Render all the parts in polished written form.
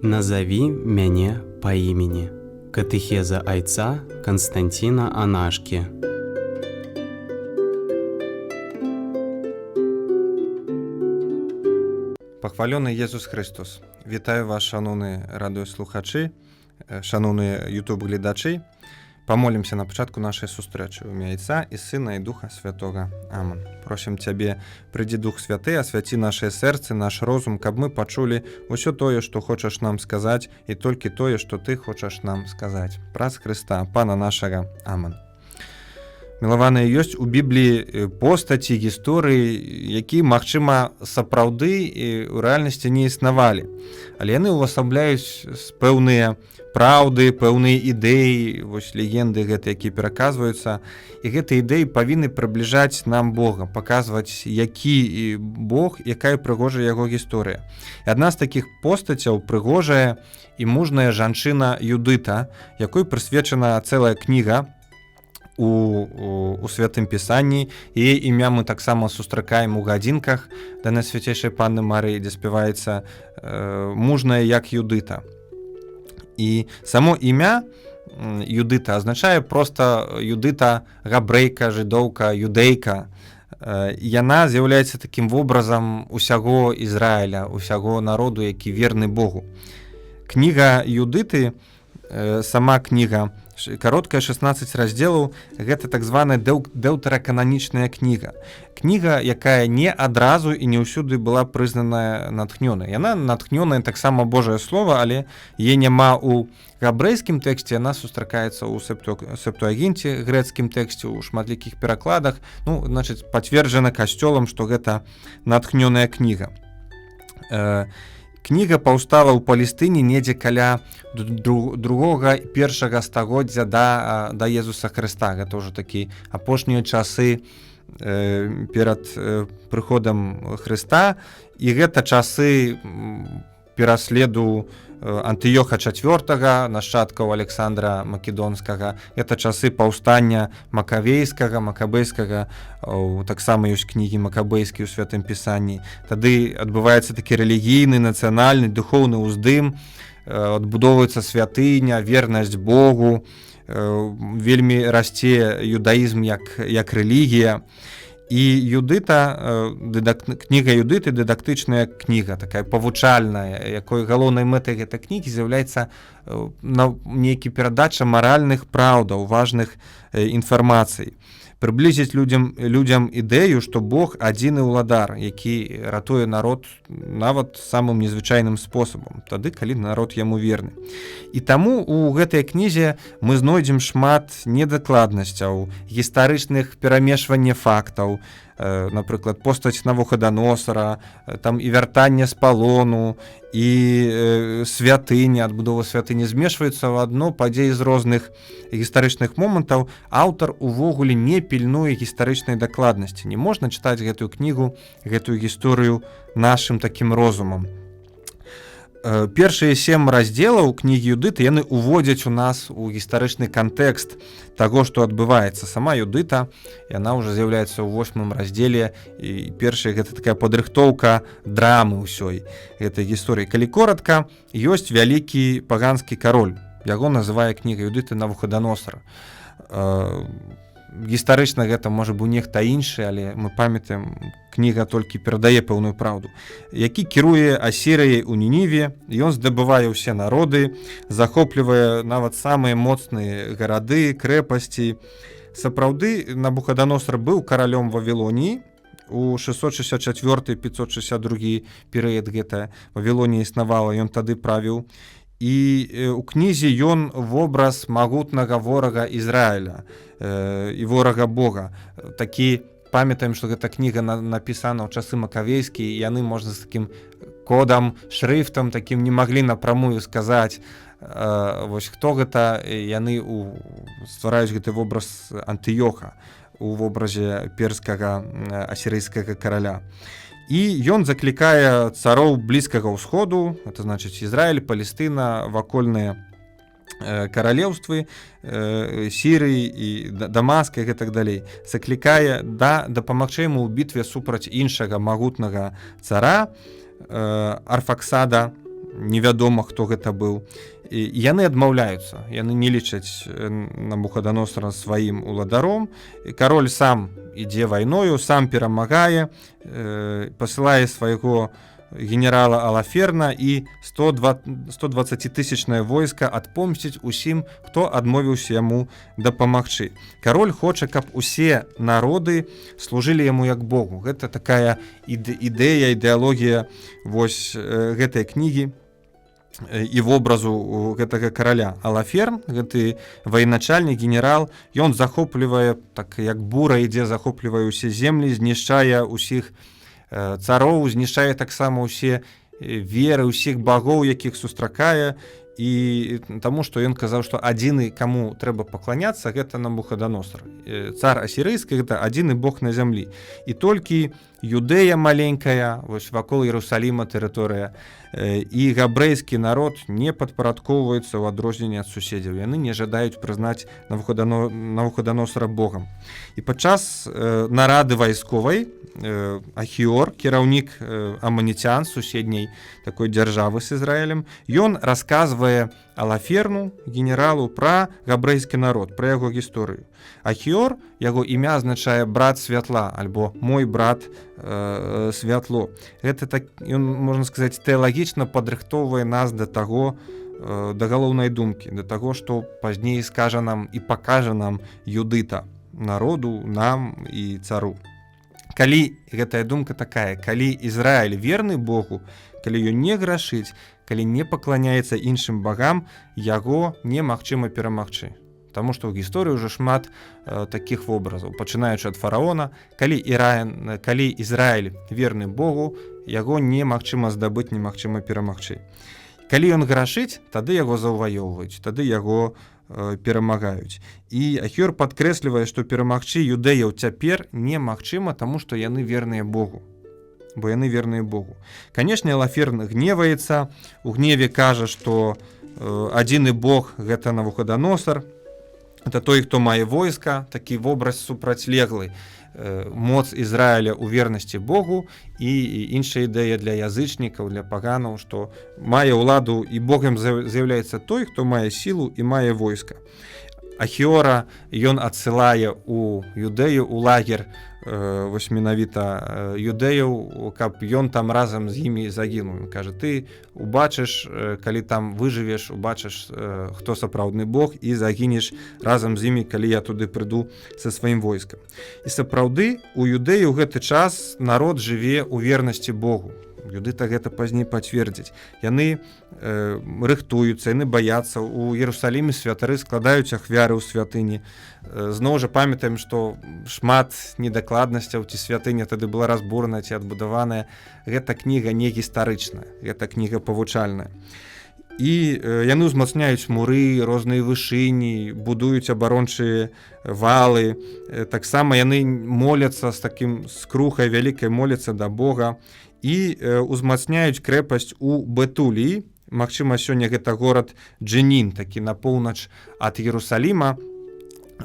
Назови мяне па імені. Катэхеза айца Константина Анашкі. Пахвалёны Езус Христос. Вітаю вас, шановні радыёслухачы, шановныя YouTube-гледачы. Памолімся на пачатку нашай сустрэчы ў імя Айца і Сына і Духа Святога. Аман. Просім Цябе, прыйдзі Дух Святы, асвяці нашыя сэрцы, наш розум, каб мы пачулі ўсё тое, што хочаш нам сказаць, і толькі тое, што Ты хочаш нам сказаць. Праз Хрыста, Пана нашага. Аман. Мілаваныя, ёсць у Бібліі постаці, гісторыі, які, магчыма, сапраўды і ў рэальнасці не існавалі. Але яны ўвасабляюць пэўныя праўды, пэўныя ідэі, вось легенды гэтыя, якія пераказваюцца. І гэтыя ідэі павінны прыбліжаць нам Бога, паказваць, які Бог, якая прыгожая яго гісторыя. І адна з такіх постацяў прыгожая і мужная жанчына Юдыта, якой прысвечана цэлая кніга у Святым Пісанні. Яе імя мы таксама сустракаем у гадзінках да Найсвяцейшай Панны Марыі, дзе спяваецца мужная як Юдыта. І само імя Юдыта азначае проста Юдыта, габрэйка, жыдоўка, юдэйка. Яна з'яўляецца такім вобразам усяго Ізраіля, усяго народу, які верны Богу. Кніга Юдыты, сама кніга, кароткая, 16 раздзелаў, гэта так званая дэўтаракананічная кніга. Кніга, якая не адразу і не ўсюды была прызнаная натхнёнай. Яна натхнёная таксама Божае Слова, але яе няма ў габрэйскім тэксце, яна сустракаецца ў септуагінце, грэцкім тэксце, у шматлікіх перакладах. Значыць, пацверджана касцёлам, што гэта натхнёная кніга. Кніга паўстала ў Палестыне недзе каля другога і першага стагоддзя да Езуса Хрыста. Гэта ўжо такі апошнія часы перад прыходам Хрыста. І гэта часы пераследу Антыёха IV, нашчадкаў Александра Македонскага. Гэта часы паўстання макабейскага, таксама ёсць кнігі макабейскія ў Святым Пісанні. Тады адбываецца такі рэлігійны, нацыянальны, духоўны ўздым, адбудоўваецца святыня, вернасць Богу, вельмі расце юдаізм як рэлігія. І Юдыта, кніга Юдыты, дыдактычная кніга, такая павучальная, якой галоўнай мэтай гэтай кнігі з'яўляецца нейкі перадача маральных праўдаў, важных інфармацый. Прыблізіць людзям ідэю, што Бог адзіны ўладар, які ратуе народ нават самым незвычайным спосабам, тады, калі народ яму верны. І таму у гэтай кнізе мы знойдзем шмат недакладнасцяў, гістарычных перамешвання фактаў, напрыклад, постаць Навуходаносара, там і вяртанне з палону, і святыня, адбудова святыні змешваюцца ў адно падзеі з розных гістарычных момантаў. Аўтар увогуле не пільнуе гістарычнай дакладнасці. Не можна чытаць гэтую кнігу, гэтую гісторыю нашым такім розумам. Першыя 7 раздзелаў кнігі Юдыты, яны уводзяць у нас у гістарычны кантэкст таго, што адбываецца. Сама Юдыта, яна ўжо з'яўляецца ў 8 раздзеле, і першая гэта такая падрыхтоўка драмы ўсёй гэтай гісторыі. Калі коратка, ёсць вялікі паганскі кароль. Яго называе кніга Юдыты Навуходаносар. Гістарычна гэта можа быў нехта іншы, але мы памятаем, кніга толькі перадае пэўную праўду, які кіруе Асірыяй у Нініве. Ён здабывае ўсе народы, захоплівае нават самыя моцныя гарады, крэпасці. Сапраўды, Навуходаносар быў каралём Вавілоніі. У 664-562 перыяд гэта Вавілонія існавала, ён тады правіў. І у кнізе ён вобраз магутнага ворага Ізраіля і ворага Бога. Такі, памятаем, што гэта кніга напісана ў часы макавейскія, і яны, можна, з такім кодам, шрыфтам такім не маглі напрамую сказаць, вось хто гэта. Яны ствараюць гэты вобраз Антыёха у вобразе перскага асірыйскага караля. І ён заклікае цароў Блізкага ўсходу, это значыць Ізраіль, Палестына, вакольныя каралеўствы, Сірыі і Дамаска і гэтак далей. Заклікае дапамагчы яму ў бітве супраць іншага магутнага цара Арфаксада, невядома, хто гэта быў. І яны адмаўляюцца, яны не лічаць Навуходоносора сваім уладаром. Кароль сам ідзе вайною, сам перамагае, пасылае свайго генерала Алаферна і 120-тысячнае войска адпомсціць усім, хто адмовіўся яму дапамагчы. Кароль хоча, каб усе народы служылі яму як Богу. Гэта такая ідэя, ідэалогія вось гэтай кнігі і вобразу гэтага караля. Алаферн, гэты военачальнік, генерал, ён захоплівае, так як бура ідзе, захоплівае ўсе землі, знішчае ўсіх цароў, знішчае таксама ўсе веры, ўсіх багоў, якіх сустракае, і таму, што ён казаў, што адзіны, каму трэба пакланяцца, гэта Навуходоносор. Цар асірыйскі — гэта адзіны бог на зямлі. І толькі Юдэя маленькая, вось вакол Іерусаліма тэрыторыя, і габрэйскі народ не падпарадкоўваецца ў адрозненне ад суседзяў. Яны не жадаюць прызнаць Навуходоносора богам. І падчас нарады вайсковай Ахіор, кіраўнік аманіцян, суседняй такой дзяржавы з Ізраілем, ён расказвае Алаферну, генералу, пра габрэйскі народ, пра яго гісторыю. Ахіор, яго імя азначае брат святла, альбо мой брат святло. Гэта так, ён, можна сказаць, тэалагічна падрыхтоўвае нас да таго, да галоўнай думкі, да таго, што пазней скажа нам і пакажа нам Юдыта, народу, нам і цару. Калі гэтая думка такая, калі Ізраіль верны Богу, калі ён не грашыць, калі не пакланяецца іншым багам, яго немагчыма перамагчы. Таму што ў гісторыі ўжо шмат такіх вобразаў, пачынаючы ад фараона. Калі Ізраіль верны Богу, яго немагчыма здабыць, немагчыма перамагчы. Калі ён грашыць, тады яго заўваёўваюць, тады яго перамагаюць. І Ахіор падкрэслівае, што перамагчы юдэяў цяпер немагчыма, таму што яны верныя Богу. Бо яны верныя Богу. Канешне, Алаферн гневаецца, у гневе кажа, што адзіны Бог — гэта Навуходоносор, это той, хто мае войска, такі вобраз супрацьлеглы. Моц Ізраіля ў вернасці Богу і іншая ідэя для язычнікаў, для паганаў, што мае ўладу і Богам з'яўляецца той, хто мае сілу і мае войска. Ахіора ён адсылае ў Юдэю, у лагер вось менавіта юдэяў, каб ён там разам з імі загінуў. Кажа, ты убачыш, калі там выжывеш, убачыш, хто сапраўдны Бог, і загінеш разам з імі, калі я туды прыйду са сваім войскам. І сапраўды у Юдэі ў гэты час народ жыве ў вернасці Богу. Юдыта гэта пазней пацвердзяць. Яны рыхтуюцца, яны баяцца. У Іерусаліме святары складаюць ахвяры ў святыні. Зноў жа памятаем, што шмат недакладнасцяў, ці святыня тады была разбурана, ці адбудаваная. Гэта кніга не гістарычная, гэта кніга павучальная. І яны ўзмацняюць муры, розныя вышыні, будуюць абарончыя валы. Таксама яны моляцца з такім скрухай вялікай, моляцца да Бога. І ўзмацняюць крэпасць у Бетуліі. Магчыма, сёння гэта горад Дженін, такі на поўнач ад Іерусаліма,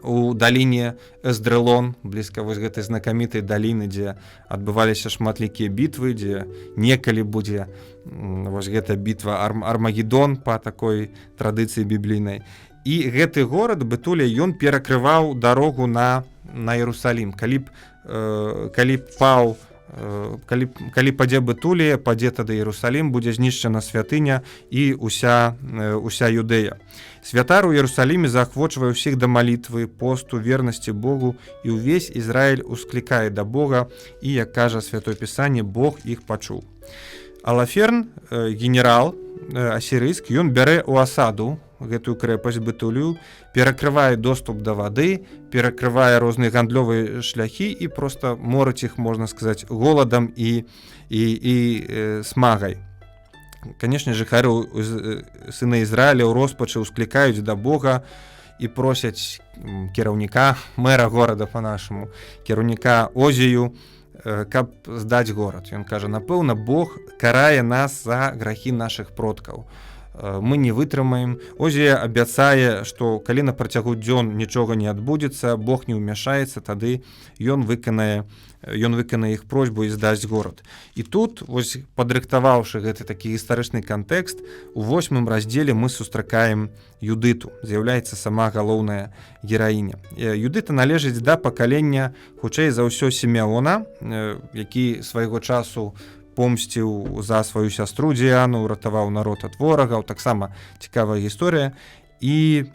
у даліне Эздрэлон, блізка вось гэтай знакамітай даліны, дзе адбываліся шматлікія бітвы, дзе некалі будзе вось гэта бітва Армагеддон па такой традыцыі біблійнай. І гэты горад Бетулія, ён перакрываў дарогу на Іерусалім. Калі падзе Бетулія, падзе тады Іерусалім, будзе знішчана святыня і уся Юдэя. Святар у Іерусаліме заахвочвае ўсіх да малітвы, посту, вернасці Богу, і ўвесь Ізраіль усклікае да Бога, і, як кажа Святое Пісанне, Бог іх пачуў. Алаферн, генерал асірыйскі, ён бярэ ў асаду гэтую крэпасць Бетулію, перакрывае доступ да вады, перакрывае розныя гандлёвыя шляхі і проста морыць іх, можна сказаць, голадам і смагай. Канешне, жыхары сыны Ізраіля ў роспачы ўсклікаюць да Бога і просяць кіраўніка, мэра горада па-нашаму, кіраўніка Озію, каб здаць горад. Ён кажа, напэўна, Бог карае нас за грахі нашых продкаў. Мы не вытрымаем. Озія абяцае, што калі на працягу дзён нічога не адбудзецца, Бог не ўмяшаецца, тады ён выканае ён выканае іх просьбу і здасць горад. І тут, вось падрыхтаваўшы гэты такі гістарычны кантэкст, у 8 раздзеле мы сустракаем Юдыту, з'яўляецца сама галоўная гераіня. Юдыта належыць да пакалення, хутчэй за ўсё, Сімеона, які свайго часу помсціў за сваю сястру Діяну, уратаваў народ ад ворагаў, таксама цікавая гісторыя. І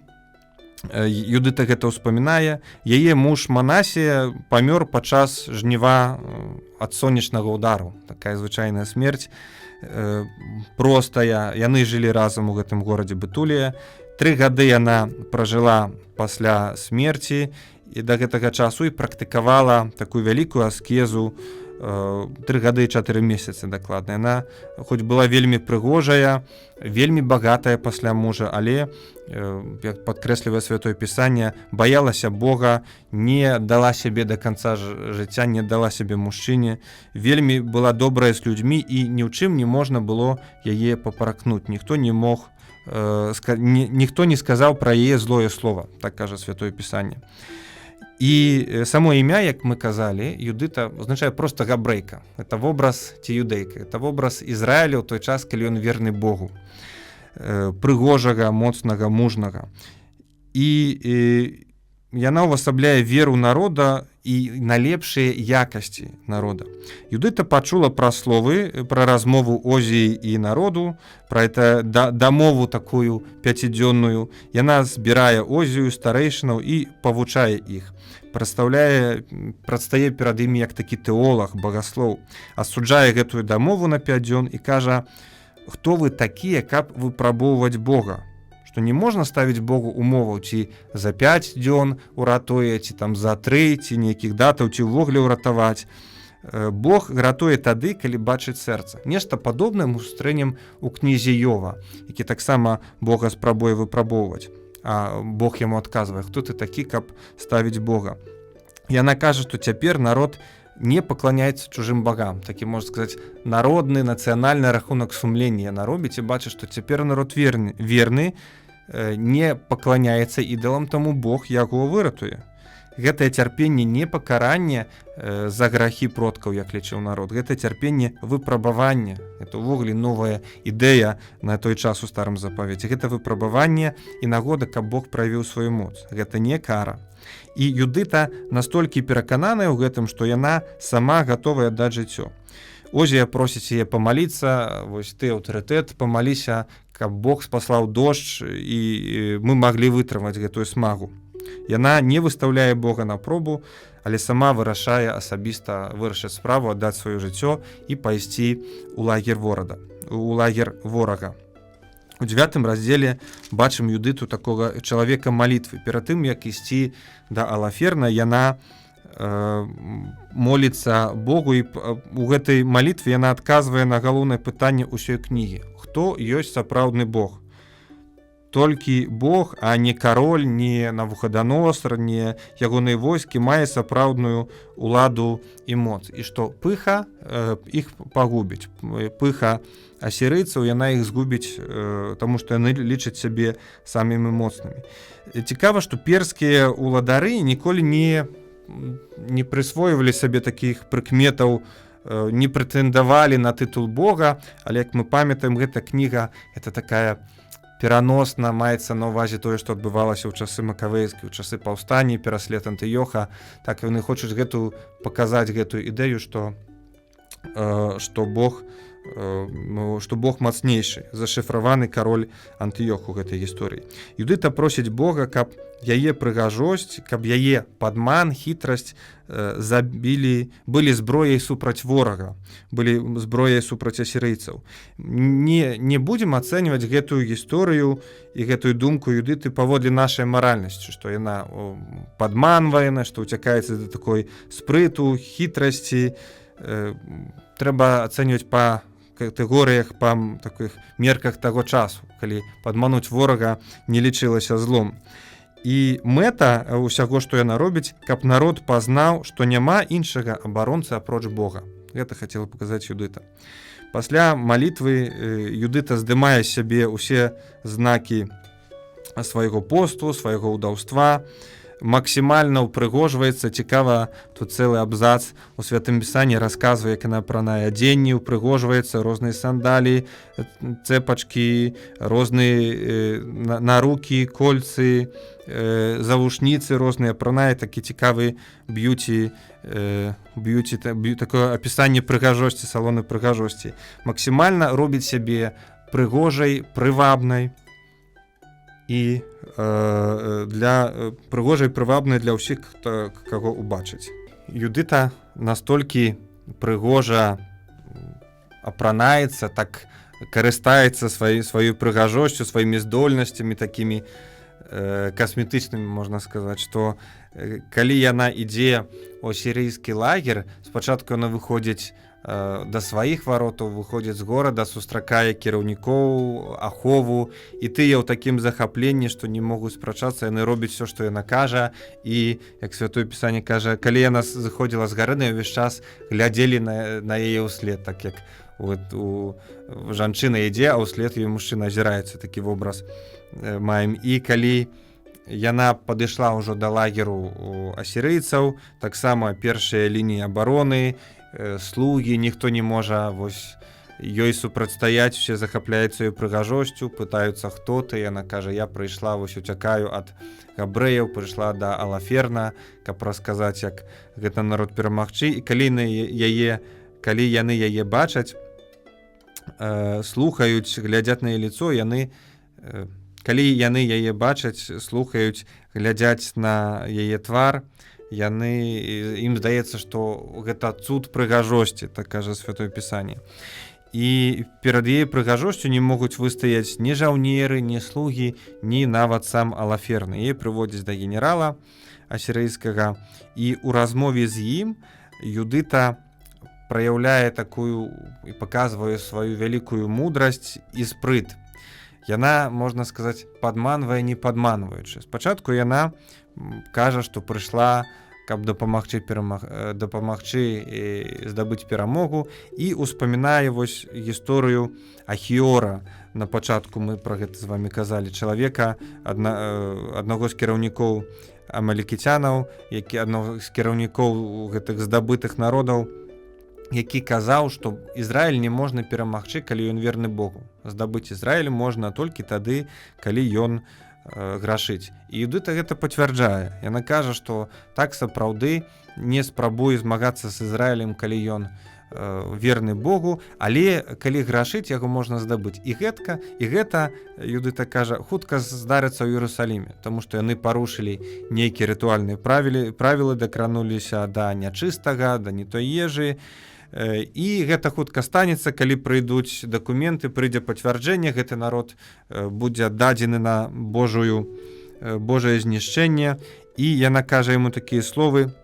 Юдыта гэта ўспамінае. Яе муж Манасія памёр падчас жніва ад сонечнага ўдару. Такая звычайная смерць, простая. Яны жылі разам у гэтым горадзе Бетулія. 3 гады яна пражыла пасля смерці і да гэтага часу і практыкавала такую вялікую аскезу, 3 гады і 4 месяцы дакладна. Яна хоць была вельмі прыгожая, вельмі багатая пасля мужа, але, як падкрэслівае Святое Пісанне, баялася Бога, не дала сябе да канца жыцця, не дала сябе мужчыне, вельмі была добрая з людзьмі і ні ў чым не можна было яе папракнуць. Ніхто не сказаў пра яе злое слова, так кажа Святое Пісанне. І само імя, як мы казалі, Юдыта означае проста габрэйка. Это вобраз ці юдэйка. Это вобраз Ізраіля ў той час, калі ён верны Богу. Прыгожага, моцнага, мужнага. І яна ўвасабляе веру народа і найлепшыя якасці народа. Юдыта пачула пра словы, пра размову Озіі і народу, пра это дамову такую 5-дзённую. Яна збірае Озію, старэйшынаў і павучае іх. Прадстае перад імі як такі тэолаг, багаслоў, асуджае гэтую дамову на 5 дзён і кажа: хто вы такія, каб выпрабоўваць Бога? Што не можна ставіць Богу умоваў, ці за 5 дзён уратуе, ці там за 3, ці нейкіх датаў, ці ўвогуле ўратаваць. Бог ратуе тады, калі бачыць сэрца. Нешта падобнае мы сустрэнем у кнізе Йова, які таксама Бога спрабуе выпрабоўваць. А Бог яму адказвае: хто ты такі, каб ставіць Бога? Яна кажа, што цяпер народ не пакланяецца чужым багам. Такі, можна сказаць, народны, нацыянальны рахунак сумлення яна робіць і бачыць, што цяпер народ верны, не пакланяецца ідалам, таму Бог яго выратуе. Гэтае цярпенне не пакаранне за грахі продкаў, як лічыў народ. Гэта цярпенне выпрабавання. Это ўвогуле новая ідэя на той час у старым запавеце. Гэта выпрабаванне і нагода, каб Бог праявіў сваю моц. Гэта не кара. І Юдыта настолькі перакананая ў гэтым, што яна сама гатовая аддаць жыццё. Озія просіць яе памаліцца: вось ты, аўтарытэт, памаліся, каб Бог спаслаў дождж і мы маглі вытрымаць гэтую смагу. Яна не выстаўляе Бога на пробу, але сама вырашае асабіста вырашыць справу, аддаць сваё жыццё і пайсці ў лагер ворага. У 9 раздзеле бачым Юдыту, такога чалавека малітвы. Перад тым, як ісці да Алаферна, яна моліцца Богу, і у гэтай малітве яна адказвае на галоўнае пытанне ўсёй кнігі: хто ёсць сапраўдны Бог? Толькі Бог, а не кароль, не Навуходоносор, не ягоныя войскі мае сапраўдную уладу і моц. І што пыха іх пагубіць. Пыха асірыйцаў, яна іх згубіць, таму што яны лічаць сябе самымі моцнымі. Цікава, што перскія уладары ніколі не прысвойвалі сабе такіх прыкметаў, не прэтэндавалі на тытул Бога, але, як мы памятаем, гэта кніга, это такая пераносна, маецца на ўвазе тое, што адбывалася ў часы Макавейскіх, у часы паўстання, пераслед Антыёха. Так яны хочуць паказаць гэтую ідэю, што Бог мацнейшы, зашыфраваны кароль Антыёх у гэтай гісторыі. Юдыта просіць Бога, каб яе прыгажосць, каб яе падман, хітрасць былі зброяй супраць ворага, былі зброяй супраць асірыйцаў. Не будзем ацэньваць гэтую гісторыю і гэтую думку Юдыты паводле нашай маральнасці, што яна падманвае, што ўцякаецца да такой спрыту, хітрасці. Трэба ацэньваць па катэгорыях, па такіх мерках таго часу, калі падмануць ворага не лічылася злом. І мэта ўсяго, што яна робіць, каб народ пазнаў, што няма іншага абаронцы апроч Бога. Гэта хацела паказаць Юдыта. Пасля малітвы Юдыта здымае з сябе ўсе знакі свайго посту, свайго ўдаўства, максімальна ўпрыгожваецца. Цікава, тут цэлы абзац у Святым Пісанні расказвае, як яна апранае адзенні, упрыгожваецца, розныя сандалі, цэпачкі, розныя нарукі, кольцы, завушніцы розныя апранае, такі цікавы б'юці, такое апісанне прыгажосці, салоны прыгажосці. Максімальна робіць сябе прыгожай, прывабнай і прыгожай, прывабнай для ўсіх, каго ўбачыць. Юдыта настолькі прыгожа апранаецца, так карыстаецца сваёй прыгажосцю, сваімі здольнасцямі такімі касметычнымі, можна сказаць, што калі яна ідзе ў асірыйскі лагер, спачатку яна выходзіць да сваіх варотаў, выходзіць з горада, сустракае кіраўнікоў, ахову, і тыя ў такім захапленні, што не могуць спрачацца, яны робяць все, што яна кажа, і, як Святое Пісанне кажа, калі яна зыходзіла з гары, ўвесь час глядзелі на яе ўслед, так як у жанчына ідзе, а ўслед ёй мужчына азіраецца, такі вобраз маем. І калі яна падышла ўжо да лагеру асірыйцаў, таксама першая лінія абароны, слугі, ніхто не можа ёй супрацьстаяць, усе захапляюцца ёй прыгажосцю, пытаюцца, хто ты, яна кажа, я прыйшла, уцякаю ад габрэяў, прыйшла да Алаферна, каб расказаць, як гэта народ перамагчы. І калі яны яе бачаць, слухаюць, глядзяць на яе лицо, калі яны яе бачаць, слухаюць, глядзяць на яе твар, ім здаецца, што гэта цуд прыгажосці, так кажа Святое Пісанне. І перад яе прыгажосцю не могуць выстаяць ні жаўнеры, ні слугі, ні нават сам Алаферн. Яе прыводзяць да генерала асірыйскага, і ў размове з ім Юдыта праяўляе такую і паказвае сваю вялікую мудрасць і спрыт. Яна, можна сказаць, падманвае, не падманваючы. Спачатку яна кажа, што прыйшла, каб дапамагчы здабыць перамогу, і ўспамінае гісторыю Ахіора. На пачатку мы пра гэта з вамі казалі. Чалавека, аднаго з кіраўнікоў амалікіцянаў, аднаго з кіраўнікоў гэтых здабытых народаў, які казаў, што Ізраіль не можна перамагчы, калі ён верны Богу. Здабыць Ізраіль можна толькі тады, калі ён грашыць. І Юдыта гэта пацвярджае. Яна кажа, што так сапраўды не спрабуе змагацца з Ізраілем, калі ён верны Богу, але калі грашыць, яго можна здабыць. І гэта, Юдыта кажа, хутка здарыцца ў Іерусаліме, таму што яны парушылі нейкія рытуальныя правілы, дакрануліся да нячыстага, да не той ежы. І гэта хутка станецца, калі прыйдуць дакументы, прыйдзе пацвярджэнне, гэты народ будзе аддадзены на Божае знішчэнне. І яна кажа яму такія словы: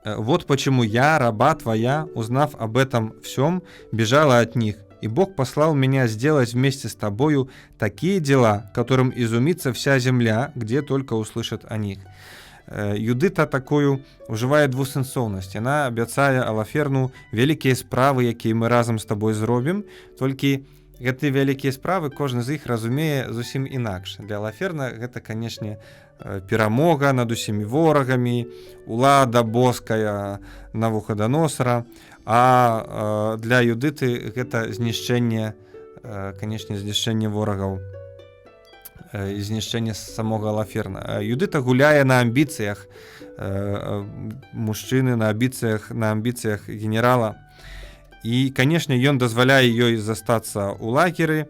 «Вот почему я, раба твоя, узнав об этом всем, бежала от них, и Бог послал меня сделать вместе с тобою такие дела, которым изумится вся земля, где только услышат о них». Юдыта такую ўжывае двусэнсоўнасць. Яна абяцае Алаферну вялікія справы, якія мы разам з табой зробім, толькі гэтыя вялікія справы кожны з іх разумее зусім інакш. Для Алаферна гэта, канешне, перамога над усімі ворагамі, улада боская Навуходоносора, а для Юдыты гэта знішчэнне, канешне, знішчэнне ворагаў, знішчэнне самога Алаферна. Юдыта гуляе на амбіцыях мужчыны, на амбіцыях генерала. І, канешне, ён дазваляе ёй застацца ў лагеры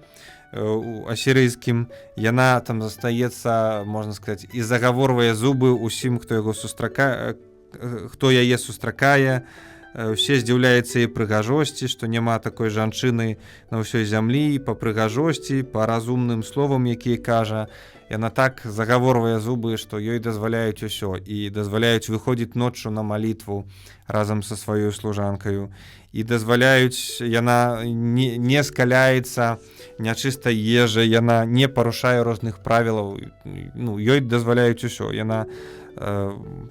асірыйскім. Яна там застаецца, можна сказаць, і загаворвае зубы ўсім, хто яе сустракае. Усе здзіўляюцца і прыгажосці, што няма такой жанчыны на ўсёй зямлі, па прыгажосці, па разумным словам, якія кажа. Яна так загаворвае зубы, што ёй дазваляюць усё, і дазваляюць выходзіць ноччу на малітву разам са сваёй служанкаю, і дазваляюць, яна не скаляецца нячыстай ежай, яна не парушае розных правілаў, ёй дазваляюць усё. Яна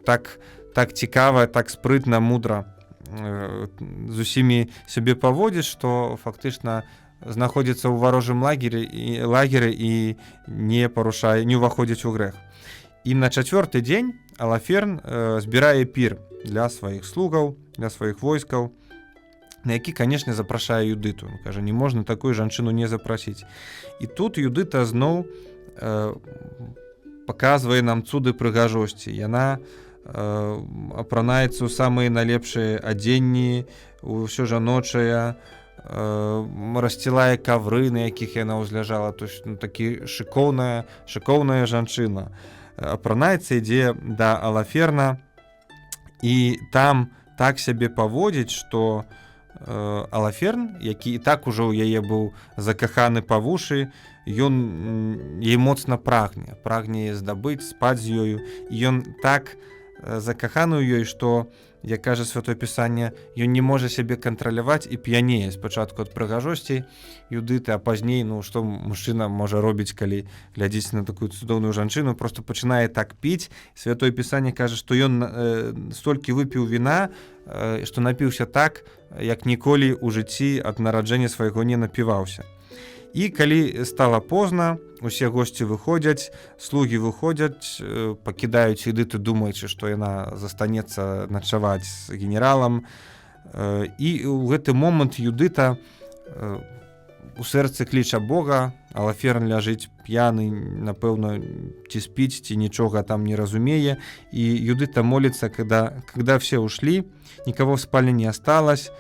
так цікава, так спрытна, мудра з усімі сябе паводзіць, што фактычна знаходзіцца ў варожым лагеры і не ўваходзіць у грэх. І на 4-й дзень Алаферн збірае пір для сваіх слугаў, для сваіх войскаў, на які, канешне, запрашае Юдыту. Кажа, не можна такую жанчыну не запрасіць. І тут Юдыта зноў паказвае нам цуды прыгажосці. Яна апранаецца ў самыя найлепшыя адзенні, ўсё жаночае, рассцілае кавры, на якіх яна ўзляжала, то есть такі шыкоўная жанчына. Апранаецца, ідзе да Алаферна, і там так сябе паводзіць, што Алаферн, які і так ужо ў яе быў закаханы па вушы, ён ей моцна прагне здабыць, спаць з ёю, і ён так закаханы ў ёй, што, як кажа Святое Пісанне, ён не можа сябе кантраляваць і п'янее спачатку ад прыгажосці Юдыты, а пазней, што мужчына можа робіць, калі глядзіць на такую цудоўную жанчыну, просто пачынае так піць. Святое Пісанне кажа, што ён столькі выпіў віна, што напіўся так, як ніколі ў жыцці ад нараджэння свайго не напіваўся. І калі стала позна, усе госці выходзяць, слугі выходзяць, пакідаюць Юдыту, думаючы, што яна застанецца начаваць з генералам. І ў гэты момант Юдыта у сэрцы кліча Бога, Алаферн ляжыць п'яны, напэўна, ці спіць, ці нічога там не разумее. І Юдыта молится, когда все ушли, никого в спальне не осталось.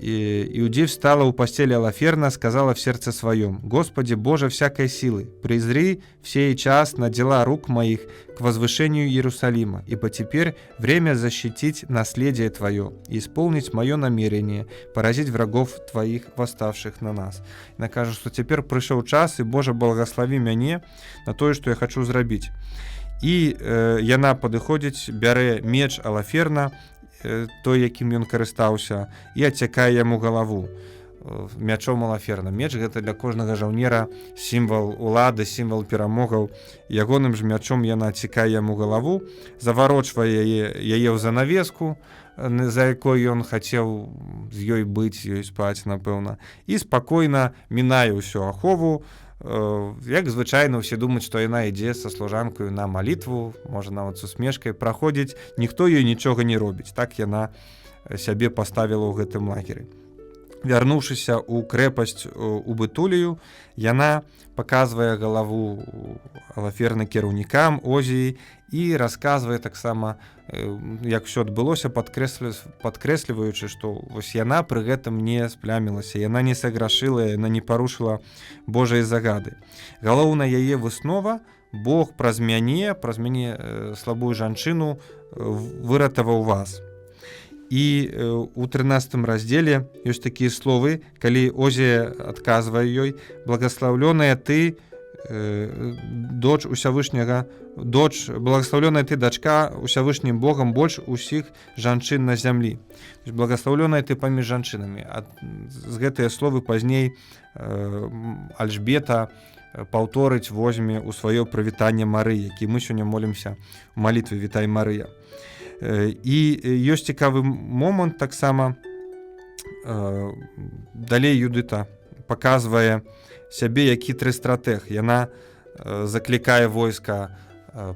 Иудей встала у постели Алаферна, сказала в сердце своем: «Господи, Боже всякой силы, презри в сей час на дела рук моих к возвышению Иерусалима, ибо теперь время защитить наследие Твое и исполнить мое намерение, поразить врагов Твоих, восставших на нас». Она кажет, что теперь пришел час, и Боже, благослови меня на то, что я хочу зрабіць. І яна падыходзіць, бярэ меч Алаферна, той, якім ён карыстаўся, і адсякае яму галаву мячом Алаферна. Меч — гэта для кожнага жаўнера сімвал улады, сімвал перамогаў. Ягоным ж мячом яна адсякае яму галаву, заварочвае яе ў занавеску, за якой ён хацеў з ёй быць, ёй спаць, напэўна, і спакойна мінае ўсю ахову. Як звычайна усе думаюць, што яна ідзе са служанкаю на малітву, можа нават з усмешкай праходзіць, ніхто ёй нічога не робіць. Так яна сябе паставіла ў гэтым лагеры. Вярнуўшыся ў крэпасць у Бытулію, яна паказвае галаву Алаферна кіраўнікам Озіі і расказвае таксама, як усё адбылося, падкрэсліваючы, што вось яна пры гэтым не сплямілася, яна не саграшыла, яна не парушыла Божай загады. Галоўная яе выснова: Бог праз мяне слабую жанчыну выратаваў вас. І у 13 раздзеле ёсць такія словы, калі Озія адказвае ёй: «Благословленая ты, дочь Усявышняга, благословленая ты, дачка Усявышнім Богам больш усіх жанчын на зямлі». Благословленая ты паміж жанчынамі. З гэтыя словы пазней Альжбета паўторыць возьме ў сваё прывітанне Марыі, які мы сёння молімся ў малітве «Вітай, Марыя». І ёсць цікавы момант таксама. Далей Юдыта паказвае сябе як хітры стратэг. Яна заклікае войска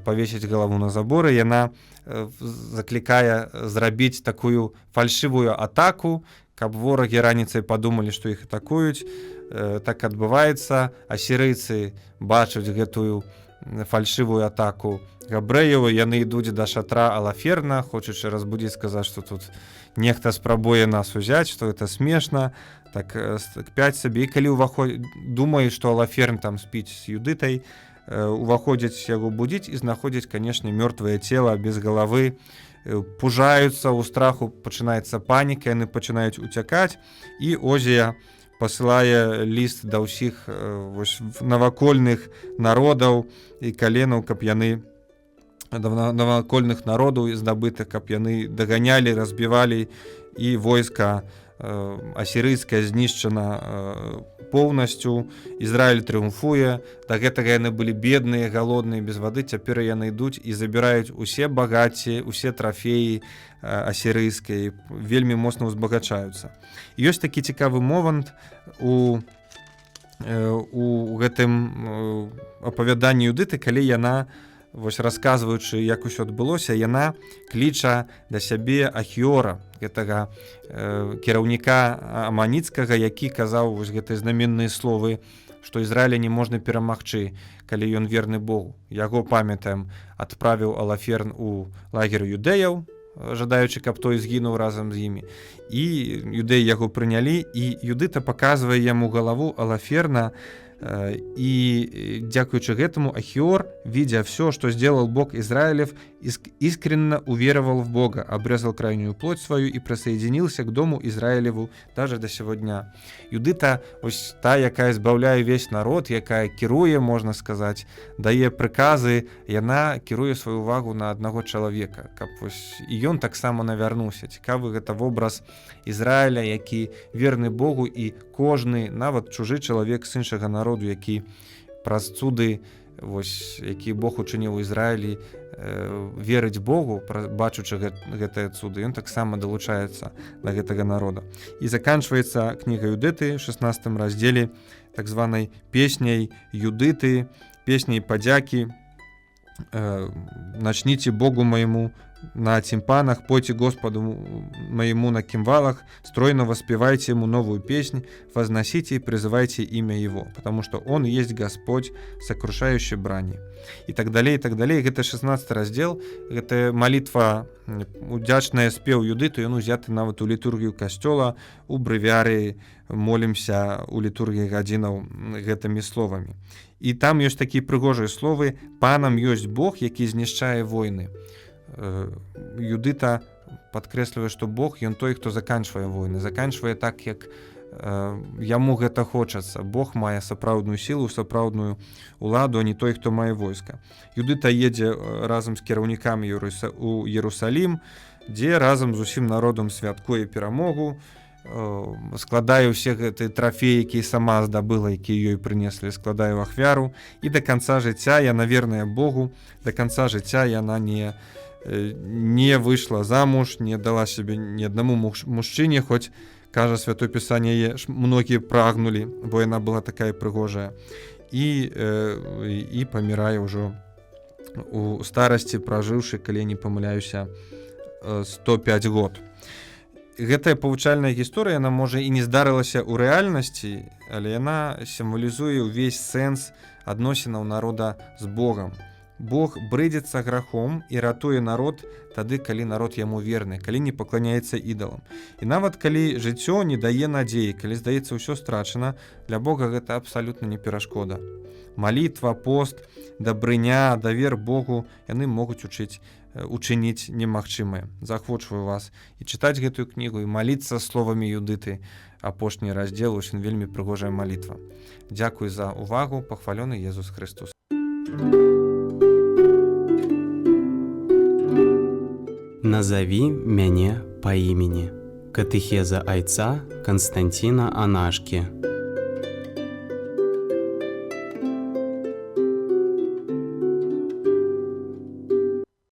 павесіць галаву на заборы, яна заклікае зрабіць такую фальшывую атаку, каб ворагі раніцай падумалі, што іх атакуюць. Так адбываецца. Асірыйцы бачаць гэтую фальшывую атаку габрэяў, яны ідуць да шатра Алаферна, хочучы разбудзіць, сказаць, што тут нехта спрабуе нас узяць, што это смешна, так кпяць сабе. І калі думаюць, што Алаферн там спіць з Юдытай, уваходзяць яго будзіць і знаходзяць, канешне, мёртвае цела без галавы, пужаюцца, у страху пачынаецца паніка, яны пачынаюць уцякаць, і Озія пасылае ліст да ўсіх навакольных народаў і каленаў, каб яны навакольных народаў здабытых, каб яны даганялі, разбівалі, і войска асірыйскае знішчана поўнасцю. Ізраіль трыумфуе. Да гэтага яны былі бедныя, галодныя, без вады. Цяпер яны ідуць і забіраюць усе багацці, усе трафеі асірыйскія, вельмі моцна ўзбагачаюцца. Ёсць такі цікавы момант у гэтым апавяданні Юдыты, калі яна вось расказваючы, як усё адбылося, яна кліча да сябе Ахіора, гэтага кіраўніка аманіцкага, які казаў вось гэтыя знаменныя словы, што Ізраіля не можна перамагчы, калі ён верны Богу. Яго, памятаем, адправіў Алаферн у лагер юдэяў, жадаючы, каб той згінуў разам з імі. І юдэі яго прынялі, і Юдыта паказвае яму галаву Алаферна, и дякуючи гэтому Ахиор, видя все, что сделал Бог Израилев, искренне уверовал в Бога, обрезал крайнюю плоть свою и присоединился к дому Израилеву даже до сего дня. Юдыта, ось та, якая збавляе весь народ, якая кіруе, можна сказаць, дае прыказы, яна кіруе сваю увагу на аднаго чалавека, каб вось і ён таксама навярнуўся. Цікавы гэта вобраз Ізраіля, які верны Богу, і кожны, нават чужы чалавек з іншага народу, які праз цуды, вось, які Бог учыніў у Ізраілі, верыць Богу, бачучы гэтыя цуды, ён таксама далучаецца да гэтага народа. І заканчваецца кніга Юдыты, 16 раздзеле, так званай песняй Юдыты, песняй падзякі. «Начните Богу моему на тимпанах, пойте Господу моему на кимвалах, стройно воспевайте ему новую песнь, возносите и призывайте имя его, потому что он есть Господь, сокрушающий брани». И так далее, и так далее. Это 16 раздел, это молитва, удячная спеў Юдыты, ён узяты нават у літургію касцёла, у брэвіяры молімся у літургіі гадзінаў гэтымі словамі. І там ёсць такія прыгожыя словы: «Панам ёсць Бог, які знішчае войны». Юдыта падкрэслівае, што Бог, ён той, хто заканчвае войны, заканчвае так, як яму гэта хочацца. Бог мае сапраўдную сілу, сапраўдную уладу, а не той, хто мае войска. Юдыта едзе разам з кіраўнікамі у Єрусалім, дзе разам з усім народам святкуе перамогу, складае ўсе гэтыя трафеі, якія сама здабыла, якія ёй прынеслі, складае ў ахвяру, і да канца жыцця яна верная Богу, да канца жыцця яна не выйшла замуж, не дала сябе ні аднаму мужчыне, хоць, кажа Святое Пісанне, многія прагнулі, бо яна была такая прыгожая. І памірае ўжо у старасці, пражыўшы, калі не памыляюся, 105 год. Гэтая павучальная гісторыя, яна, можа, і не здарылася ў рэальнасці, але яна сімвалізуе ўвесь сэнс адносінаў народа з Богам. Бог брыдзіцца грахом і ратуе народ тады, калі народ яму верны, калі не пакланяецца ідалам. І нават калі жыццё не дае надзеі, калі здаецца ўсё страчана, для Бога гэта абсалютна не перашкода. Малітва, пост, дабрыня, давер Богу, яны могуць учыніць немагчымае. Заахвочваю вас і чытаць гэтую кнігу, і маліцца словамі Юдыты. Апошні раздзел, очень вельмі прыгожая малітва. Дзякуй за увагу, пахвалёны Езус Христос. Назови мяне по имени. Катехеза айца Константина Анашки.